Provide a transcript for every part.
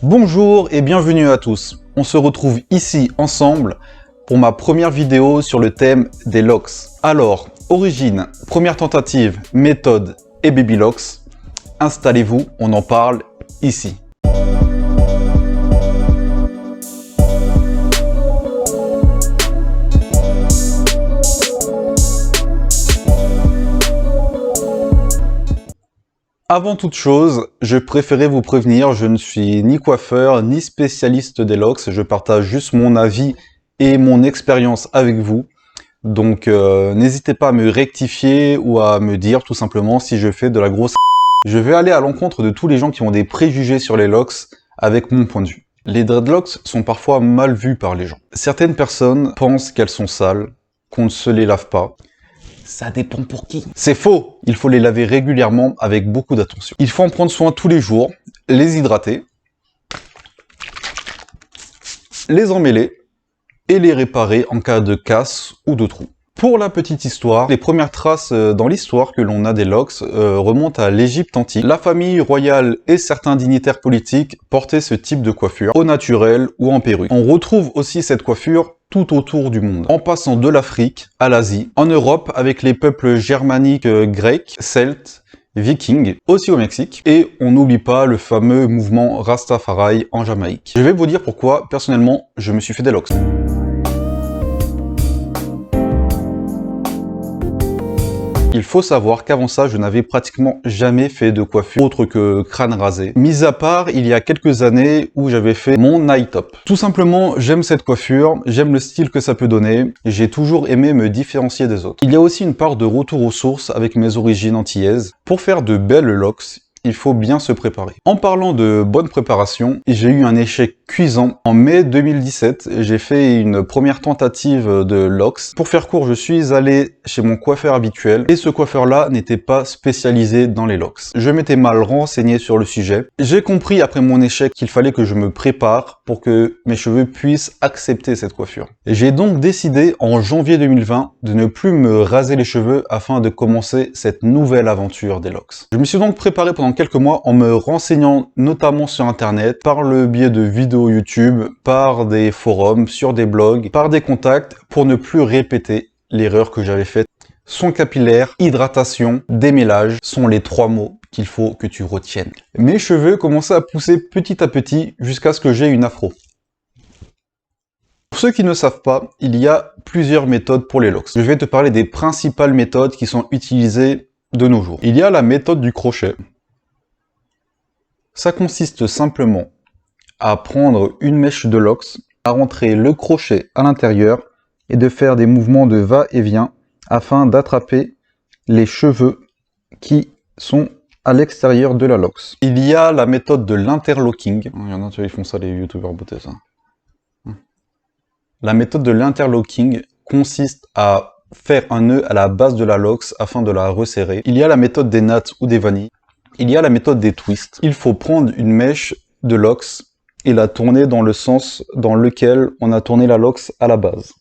Bonjour et bienvenue à tous. On se retrouve ici ensemble pour ma première vidéo sur le thème des locks. Alors, origine, première tentative, méthode et baby locks. Installez-vous, on en parle ici. Avant toute chose, je préférais vous prévenir, je ne suis ni coiffeur ni spécialiste des locks, je partage juste mon avis et mon expérience avec vous. Donc n'hésitez pas à me rectifier ou à me dire tout simplement si je fais de la grosse. Je vais aller à l'encontre de tous les gens qui ont des préjugés sur les locks avec mon point de vue. Les dreadlocks sont parfois mal vus par les gens. Certaines personnes pensent qu'elles sont sales, qu'on ne se les lave pas. Ça dépend pour qui. C'est faux! Il faut les laver régulièrement avec beaucoup d'attention. Il faut en prendre soin tous les jours, les hydrater, les emmêler et les réparer en cas de casse ou de trou. Pour la petite histoire, les premières traces dans l'histoire que l'on a des locks remontent à l'Égypte antique. La famille royale et certains dignitaires politiques portaient ce type de coiffure, au naturel ou en perruque. On retrouve aussi cette coiffure tout autour du monde, en passant de l'Afrique à l'Asie, en Europe avec les peuples germaniques grecs, celtes, vikings, aussi au Mexique, et on n'oublie pas le fameux mouvement Rastafari en Jamaïque. Je vais vous dire pourquoi, personnellement, je me suis fait des locks. Il faut savoir qu'avant ça, je n'avais pratiquement jamais fait de coiffure autre que crâne rasé. Mis à part, il y a quelques années où j'avais fait mon night top. Tout simplement, j'aime cette coiffure, j'aime le style que ça peut donner, et j'ai toujours aimé me différencier des autres. Il y a aussi une part de retour aux sources avec mes origines antillaises. Pour faire de belles locks, il faut bien se préparer. En parlant de bonne préparation, j'ai eu un échec cuisant. En mai 2017, j'ai fait une première tentative de locks. Pour faire court, je suis allé chez mon coiffeur habituel et ce coiffeur-là n'était pas spécialisé dans les locks. Je m'étais mal renseigné sur le sujet. J'ai compris après mon échec qu'il fallait que je me prépare pour que mes cheveux puissent accepter cette coiffure. J'ai donc décidé en janvier 2020 de ne plus me raser les cheveux afin de commencer cette nouvelle aventure des locks. Je me suis donc préparé pendant quelques mois en me renseignant notamment sur internet, par le biais de vidéos YouTube, par des forums, sur des blogs, par des contacts, pour ne plus répéter l'erreur que j'avais faite. Son capillaire, hydratation, démêlage sont les trois mots qu'il faut que tu retiennes. Mes cheveux commençaient à pousser petit à petit jusqu'à ce que j'aie une afro. Pour ceux qui ne savent pas, il y a plusieurs méthodes pour les locks. Je vais te parler des principales méthodes qui sont utilisées de nos jours. Il y a la méthode du crochet. Ça consiste simplement à prendre une mèche de locks, à rentrer le crochet à l'intérieur et de faire des mouvements de va-et-vient afin d'attraper les cheveux qui sont à l'extérieur de la locks. Il y a la méthode de l'interlocking. Il y en a qui font ça, les youtubeurs beauté, ça. La méthode de l'interlocking consiste à faire un nœud à la base de la locks afin de la resserrer. Il y a la méthode des nattes ou des vanilles. Il y a la méthode des twists. Il faut prendre une mèche de locks et la tourner dans le sens dans lequel on a tourné la locks à la base,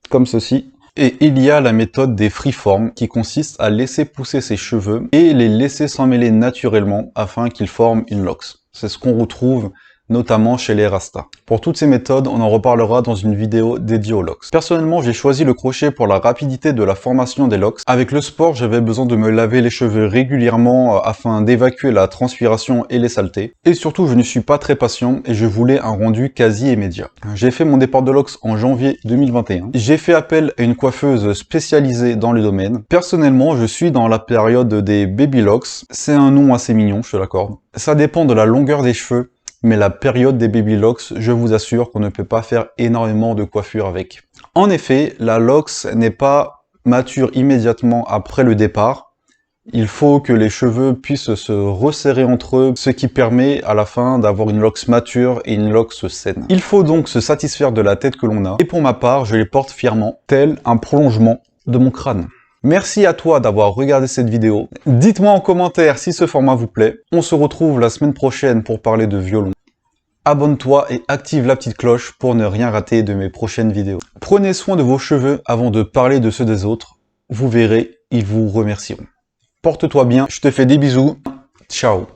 comme ceci. Et il y a la méthode des freeform qui consiste à laisser pousser ses cheveux et les laisser s'emmêler naturellement afin qu'ils forment une locks. C'est ce qu'on retrouve notamment chez les Rastas. Pour toutes ces méthodes, on en reparlera dans une vidéo dédiée aux locks. Personnellement, j'ai choisi le crochet pour la rapidité de la formation des locks. Avec le sport, j'avais besoin de me laver les cheveux régulièrement afin d'évacuer la transpiration et les saletés. Et surtout, je ne suis pas très patient et je voulais un rendu quasi immédiat. J'ai fait mon départ de locks en janvier 2021. J'ai fait appel à une coiffeuse spécialisée dans le domaine. Personnellement, je suis dans la période des baby locks. C'est un nom assez mignon, je te l'accorde. Ça dépend de la longueur des cheveux. Mais la période des baby locks, je vous assure qu'on ne peut pas faire énormément de coiffure avec. En effet, la locks n'est pas mature immédiatement après le départ. Il faut que les cheveux puissent se resserrer entre eux, ce qui permet à la fin d'avoir une locks mature et une locks saine. Il faut donc se satisfaire de la tête que l'on a. Et pour ma part, je les porte fièrement, tel un prolongement de mon crâne. Merci à toi d'avoir regardé cette vidéo. Dites-moi en commentaire si ce format vous plaît. On se retrouve la semaine prochaine pour parler de violon. Abonne-toi et active la petite cloche pour ne rien rater de mes prochaines vidéos. Prenez soin de vos cheveux avant de parler de ceux des autres. Vous verrez, ils vous remercieront. Porte-toi bien, je te fais des bisous. Ciao.